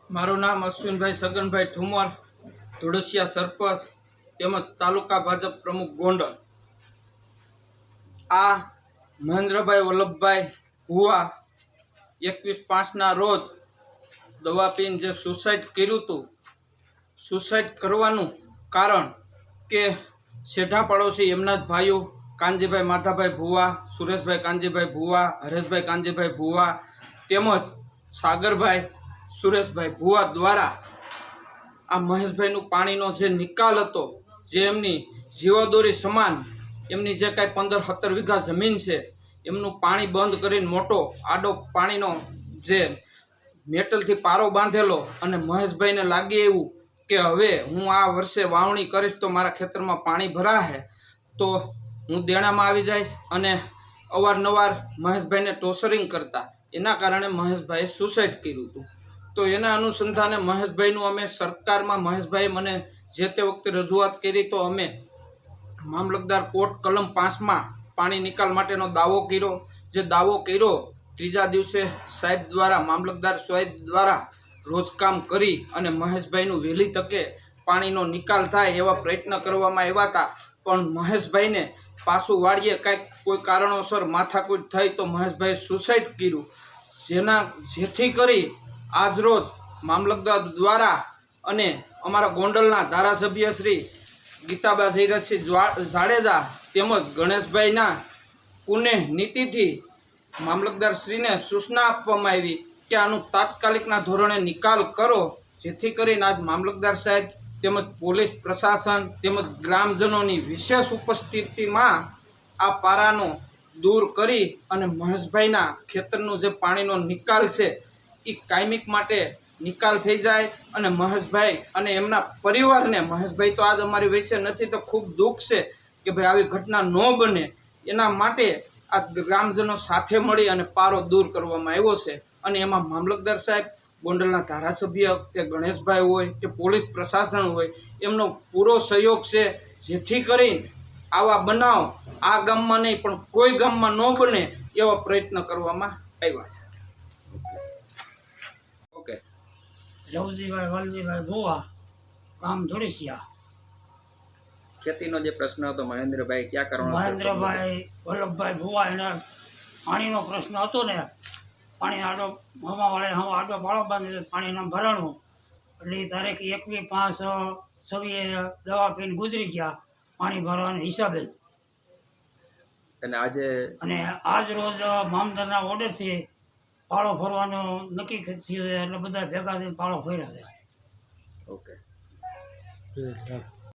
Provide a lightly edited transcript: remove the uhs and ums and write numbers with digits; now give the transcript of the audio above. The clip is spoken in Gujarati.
મારું નામ અશ્વિનભાઈ સગનભાઈ ઠુમર, ધોળસિયા સરપંચ તેમજ તાલુકા ભાજપ પ્રમુખ ગોંડલ। આ મહેન્દ્રભાઈ વલ્લભભાઈ ભુવા 21/5ના રોજ દવા પીને જે સુસાઇડ કર્યું હતું, સુસાઇડ કરવાનું કારણ કે શેઠા પડોશી એમના જ ભાઈઓ કાનજીભાઈ માધાભાઈ ભુવા, સુરેશભાઈ કાનજીભાઈ ભુવા, હરેશભાઈ કાનજીભાઈ ભુવા તેમજ સાગરભાઈ સુરેશભાઈ ભુવા દ્વારા આ મહેશભાઈનું પાણીનો જે નિકાલ હતો, જે એમની જીવાદોરી સમાન એમની જે કાંઈ 15-17 વીઘા જમીન છે એમનું પાણી બંધ કરીને મોટો આડો પાણીનો જે મેટલથી પારો બાંધેલો અને મહેશભાઈને લાગે એવું કે હવે હું આ વર્ષે વાવણી કરીશ તો મારા ખેતરમાં પાણી ભરાશે તો હું દેણામાં આવી જઈશ અને અવારનવાર મહેશભાઈને ટોર્ચરિંગ કરતા, એના કારણે મહેશભાઈએ સુસાઇડ કર્યું હતું। તો એના અનુસંધાને મહેશભાઈનું અમે સરકારમાં મહેશભાઈએ મને જે તે વખતે રજૂઆત કરી તો અમે મામલતદાર કોર્ટ કલમ 5માં પાણી નિકાલ માટેનો દાવો કર્યો। જે દાવો કર્યો ત્રીજા દિવસે સાહેબ દ્વારા, મામલતદાર સાહેબ દ્વારા રોજકામ કરી અને મહેશભાઈનું વહેલી તકે પાણીનો નિકાલ થાય એવા પ્રયત્ન કરવામાં આવ્યા હતા, પણ મહેશભાઈને પાછું વાળીએ કાંઈક કોઈ કારણોસર માથાકૂટ થઈ તો મહેશભાઈએ સુસાઇડ કર્યું, જેથી કરી આજરોજ મામલતદાર દ્વારા અને અમારા ગોંડલના ધારાસભ્ય શ્રી ગીતાબા જયરાજસિંહ જાડેજા તેમજ ગણેશભાઈના પુણે નીતિથી મામલતદારશ્રીને સૂચના આપવામાં આવી કે આનું તાત્કાલિકના ધોરણે નિકાલ કરો, જેથી કરીને આજ મામલતદાર સાહેબ તેમજ પોલીસ પ્રશાસન તેમજ ગ્રામજનોની વિશેષ ઉપસ્થિતિમાં આ પારાનો દૂર કરી અને મહેશભાઈના ખેતરનું જે પાણીનો નિકાલ છે એ કાયમિક માટે નિકાલ થઈ જાય અને મહેશભાઈ અને એમના પરિવારને, મહેશભાઈ તો આજ અમારી વચ્ચે નથી તો ખૂબ દુઃખ છે કે ભાઈ આવી ઘટના ન બને, એના માટે આ ગ્રામજનો સાથે મળી અને પારો દૂર કરવામાં આવ્યો છે। અને એમાં મામલતદાર સાહેબ, ગોંડલના ધારાસભ્ય કે ગણેશભાઈ હોય કે પોલીસ પ્રશાસન હોય એમનો પૂરો સહયોગ છે, જેથી કરીને આવા બનાવ આ ગામમાં નહીં પણ કોઈ ગામમાં ન બને એવા પ્રયત્ન કરવામાં આવ્યા છે। ઓકે। લવજીભાઈ વલજીભાઈ ભુવા, ગામ ધોળસિયા। ખેતીનો જે પ્રશ્ન હતો મહેન્દ્રભાઈ ક્યાં કરવાનો? મહેન્દ્રભાઈ વલ્લભભાઈ ભુવા, એને પાણીનો પ્રશ્ન હતો ને, પાણી આડો હવા વાળે આડો પાળો બાંધી પાણીના ભરાણું એટલે તારીખ 21/5/26 દવા પીને ગુજરી ગયા પાણી ભરવાના હિસાબે જ। અને આજ રોજ મામદારના ઓર્ડરથી પાળો ફરવાનો નક્કી થયું છે એટલે બધા ભેગા થઈને પાળો ફર્યા છે। ઓકે।